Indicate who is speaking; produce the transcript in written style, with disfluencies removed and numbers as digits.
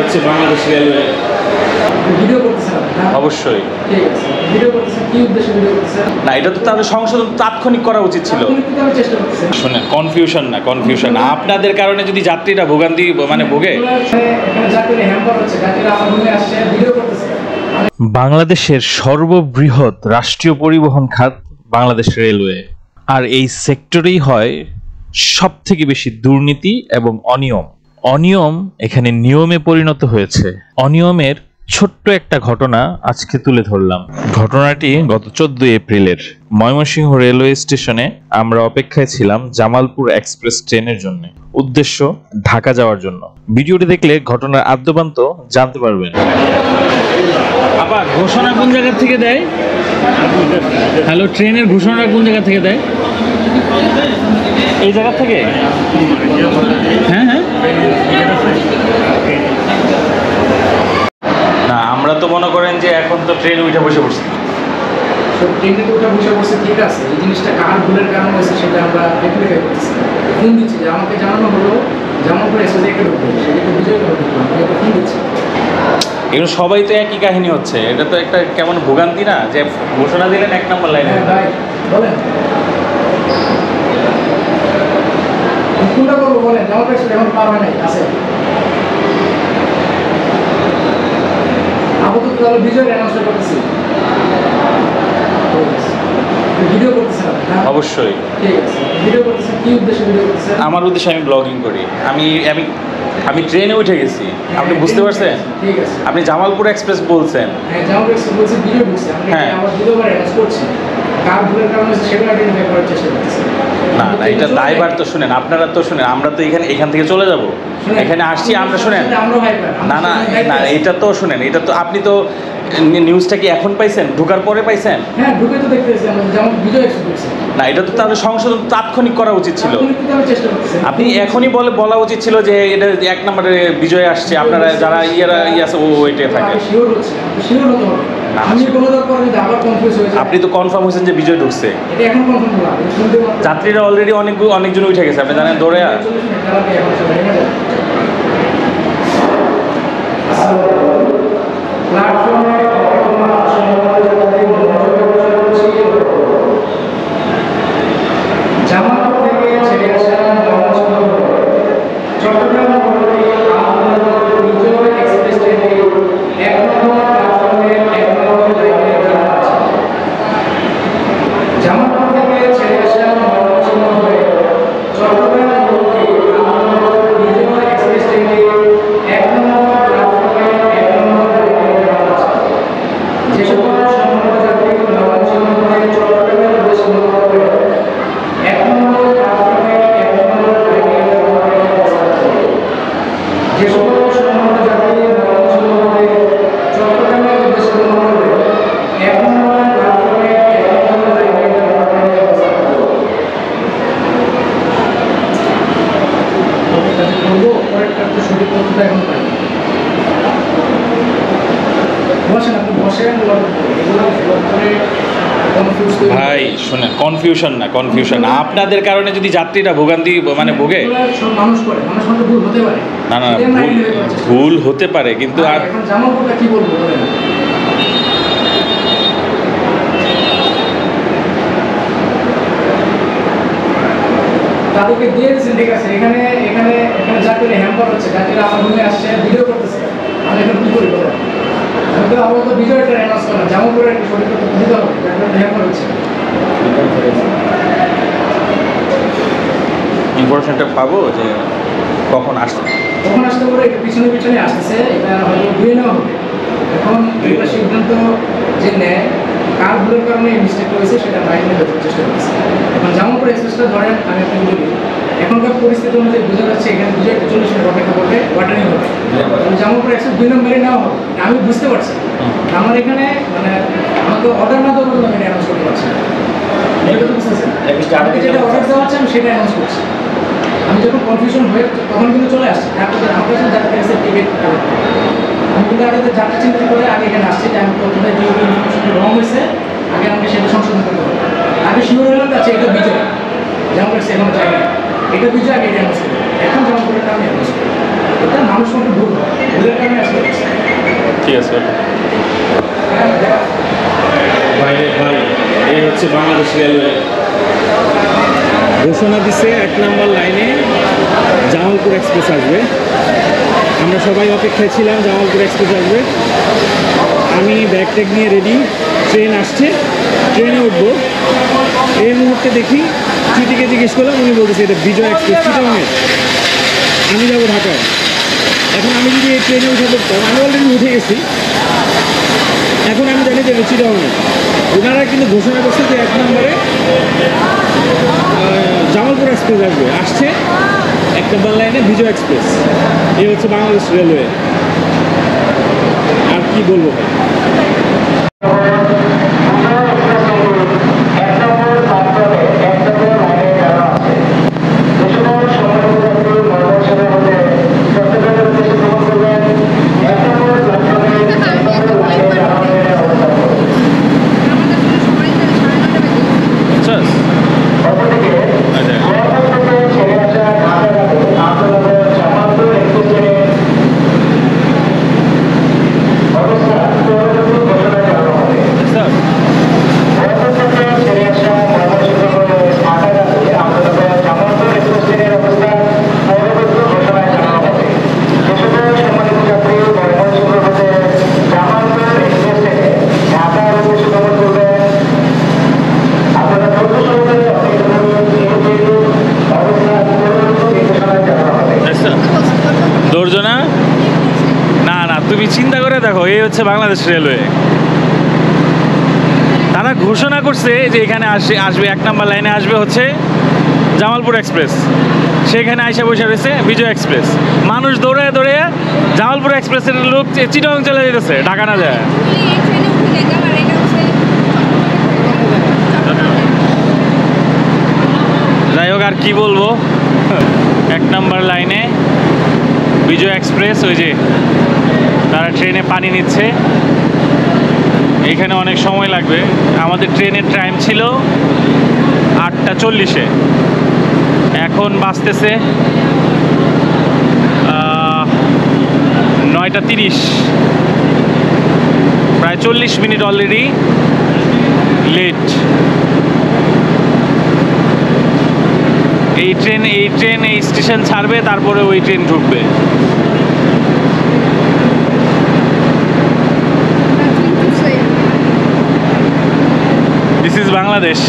Speaker 1: হচ্ছে Bangladesh railway.
Speaker 2: Video করতেছেন?
Speaker 1: অবশ্যই।
Speaker 2: ঠিক আছে, ভিডিও করতেছেন কি উদ্দেশ্যে ভিডিও করতেছেন?
Speaker 1: না, এটা তো তাদের সংশোধন তাৎক্ষণিক করা উচিত ছিল।
Speaker 2: আমি চেষ্টা করতেছি।
Speaker 1: শুনেন, কনফিউশন না, কনফিউশন আপনাদের কারণে যদি যাত্রীরা ভোগান্তি মানে ভোগে।
Speaker 2: এখানে যাত্রীরা হ্যাম্পার হচ্ছে, যাত্রীরা আমার রুমে আসছে, ভিডিও করতেছে।
Speaker 3: বাংলাদেশের সর্ববৃহৎ রাষ্ট্রীয় পরিবহন খাত বাংলাদেশ রেলওয়ে, আর এই সেক্টরেই হয় সব থেকে বেশি দুর্নীতি এবং অনিয়ম এখানে নিয়মে পরিণত হয়েছে। অনিয়মের ছোট্ট একটা ঘটনা আজকে তুলে ধরলাম। ঘটনাটি গত 14 এপ্রিলের। ময়মনসিংহ রেলওয়ে স্টেশনে আমরা অপেক্ষায় ছিলাম জামালপুর এক্সপ্রেস ট্রেনের জন্য, উদ্দেশ্য ঢাকা যাওয়ার জন্য। ভিডিওটি দেখলে ঘটনার আদ্যপান্ত জানতে পারবেন।
Speaker 1: আবার ঘোষণা কোন জায়গা থেকে দেয়? হ্যালো, ট্রেনের ঘোষণা কোন জায়গা থেকে দেয়? এই জায়গা থেকে? হ্যাঁ হ্যাঁ। না, আমরা তো মনে করেন যে এখন তো ট্রেন উঠে বসে পড়ছি।
Speaker 2: ট্রেনে উঠে বসে পড়ছে, ঠিক আছে। এই জিনিসটা কার ভুলের কারণে হয়েছে সেটা আমরা রেকটিফাই করতেছি। ফোন দিচ্ছি যে আমাকে জানানো হলো জামালপুর এসে একটা ঢুকবে, সেটাকে বুঝে ফোন দিচ্ছি।
Speaker 1: এগুলো সবাই তো একই কাহিনী হচ্ছে। এটা তো একটা কেমন ভোগান্তি না যে ঘোষণা দিলেন 1 নম্বর লাইনে।
Speaker 2: বলেন কোনটা করবো বলেন? জামালপুর এক্সপ্রেস এখন পার হয় নাই, আছে আপাতত। তাহলে বিজয় অ্যানাউন্স করতেছি, ভিডিও করতেছেন?
Speaker 1: অবশ্যই।
Speaker 2: ঠিক আছে, ভিডিও করতেছেন কি উদ্দেশ্যে ভিডিও করতেছেন?
Speaker 1: আমার উদ্দেশ্যে আমি ব্লগিং করি। আমি ট্রেনে উঠে গেছি, আপনি বুঝতে পারছেন?
Speaker 2: ঠিক আছে,
Speaker 1: আপনি জামালপুর এক্সপ্রেস বলছেন।
Speaker 2: হ্যাঁ জামালপুর এক্সপ্রেস বলছি, ভিডিও ঢুকছে। আমি
Speaker 1: হ্যাঁ,
Speaker 2: আবার দ্বিতীয়বার অ্যানাউন্স করছি, কার ভুলের কারণে সেটা আইডেন্টিফাই করার চেষ্টা করতেছি।
Speaker 1: না না, এটা দায়ভার তো শুনেন, আপনারা তো শুনেন, আমরা তো এখান থেকে চলে যাব, এখানে আসছি আমরা। শুনেন, না না না, এটা তো শুনেন, এটা তো আপনি তো নিউজটা কি এখন পাইছেন, ঢোকার পরে পাইছেন?
Speaker 2: হ্যাঁ, ঢুকে তো দেখতেছি আমরা যেমন ভিডিও এক্সপ্রেস।
Speaker 1: না, এটা তো তাদের সংশোধন তাৎক্ষণিক করা উচিত ছিল। আপনি এখনই বলা উচিত ছিল যে এটা 1 নম্বরে বিজয় আসছে, আপনারা যারা আছে ওইটা থাকে। আপনি তো কনফার্ম হয়েছেন যে বিজয় ঢুকছে। যাত্রীরা অলরেডি অনেকজন উঠে গেছে, আপনি জানেন, দৌড়ে। ভাই শুনেন, কনফিউশন না, কনফিউশন আপনাদের কারণে যদি যাত্রীরা ভোগান্তি মানে ভোগে। না না, ভুল হতে পারে, কিন্তু আর
Speaker 2: কি বলবো তাদেরকে দিয়ে দিচ্ছেন, ঠিক আছে। এখানে এখানে এখানে যাত্রীরা হ্যাম্পার হচ্ছে, যাত্রীরা আমার রুমে আসছে, ভিডিও করতেছে। আমি এখন কি করি বলেন? আমি তো আপাতত বিজয়টা অ্যানাউন্স করলাম, জামালপুরের একটা সঠিক তথ্য দিতে হবে, হ্যাম্পার হচ্ছে।
Speaker 1: ইনফরমেশনটা পাবো যে কখন আসতে
Speaker 2: পারে, এটা পিছনে পিছনে আসতেছে, এটা হয়তো ধুয়ে নেওয়া হবে। এখন এটা সিদ্ধান্ত যে নেয় কার ভুলের কারণে এই মিস্টেকটা হয়েছে সেটা বাইরে বোঝার চেষ্টা করছে। এখন জামালপুর এক্সপ্রেসটা ধরেন, আমি আপনাকে বলি, এখনকার পরিস্থিতি অনুযায়ী বোঝা যাচ্ছে এখানে 240 মিনিট অপেক্ষা করবে, ওয়াটারিং হবে। জামালপুর এক্সপ্রেস 2 নম্বরে নেওয়া হবে, আমি বুঝতে পারছি। আমার এখানে মানে আমাকে অর্ডার না দেওয়ার জন্য আমি অ্যানাউন্স করতে পারছি না। এটা তো বুঝতেছেন, আমাকে যেটা অর্ডার দেওয়া হচ্ছে আমি সেটা অ্যানাউন্স করছি। আমি যখন কনফিউশন হয়ে তখন কিন্তু চলে আসছি, আপনাদের আমার কাছে যাত্রী আছে টিকিট। আমি কিন্তু আগে যাত্রা চিন্তা করে আগে এখানে আসছি যে আমি প্রথমে যে ইনফরমেশনটা রং হয়েছে, আগে আমাকে সেটা সংশোধন করতে হবে। আগে শিওর হলাম কাছে এটা বিজয়, যেমন সেখানে যাই না, এটা বিজয় আগে এটা অ্যানাউন্স করি। এখন যেমন করে আমি অ্যানাউন্স করি, এটা মানুষ মধ্যে ভুল হয়। ভুলের কারণে আসতে পারছে।
Speaker 1: ঠিক আছে ভাই ভাই, এই হচ্ছে বাংলাদেশ রেলওয়ে ঘোষণা দিছে 1 নম্বর লাইনে জামালপুর এক্সপ্রেস আসবে। আমরা সবাই অপেক্ষায় ছিলাম জামালপুর এক্সপ্রেস আসবে। আমি ব্যাগ ট্যাগ নিয়ে রেডি, ট্রেন আসছে, ট্রেনে উঠবো। এই মুহূর্তে দেখি চিটিকে জিজ্ঞেস করলাম, উনি বলতেছে এটা বিজয় এক্সপ্রেস চিটাগাংয়ের, আমি যাবো ঢাকায়। এখন আমি যদি এই ট্রেনে উঠে পড়তাম, আমি অলরেডি উঠে গেছি, এখন আমি জানি যে চিটাগাংয়ের। ওনারা কিন্তু ঘোষণা করছে যে 1 নম্বরে জামালপুর এক্সপ্রেস আসবে, আসছে 1 নম্বর লাইনে বিজয় এক্সপ্রেস। এই হচ্ছে বাংলাদেশ রেলওয়ে। আর কি বলবো ভাই, তুমি চিন্তা করে দেখো, এই হচ্ছে বাংলাদেশ রেলওয়ে। তারা ঘোষণা করছে যে এখানে আসবে 1 নম্বর লাইনে আসবে হচ্ছে জামালপুর এক্সপ্রেস, সেখানে আইসা বসে রয়েছে বিজয় এক্সপ্রেস। মানুষ দৌড়ে দৌড়ে জামালপুর এক্সপ্রেসের লোক চিটাগাং চলে যেতেছে, ঢাকা না যায়। যাই হোক, আর কি বলবো, 1 নম্বর লাইনে বিজয় এক্সপ্রেস, ওই যে তারা ট্রেনে পানি নিচ্ছে। এইখানে অনেক সময় লাগবে। আমাদের ট্রেনের টাইম ছিল 8টা 40-এ, এখন বাজতেছে 9টা 30, প্রায় 40 মিনিট অলরেডি লেট। এই ট্রেন এই স্টেশন ছাড়বে, তারপরে ওই ট্রেন ঢুকবে। This is Bangladesh.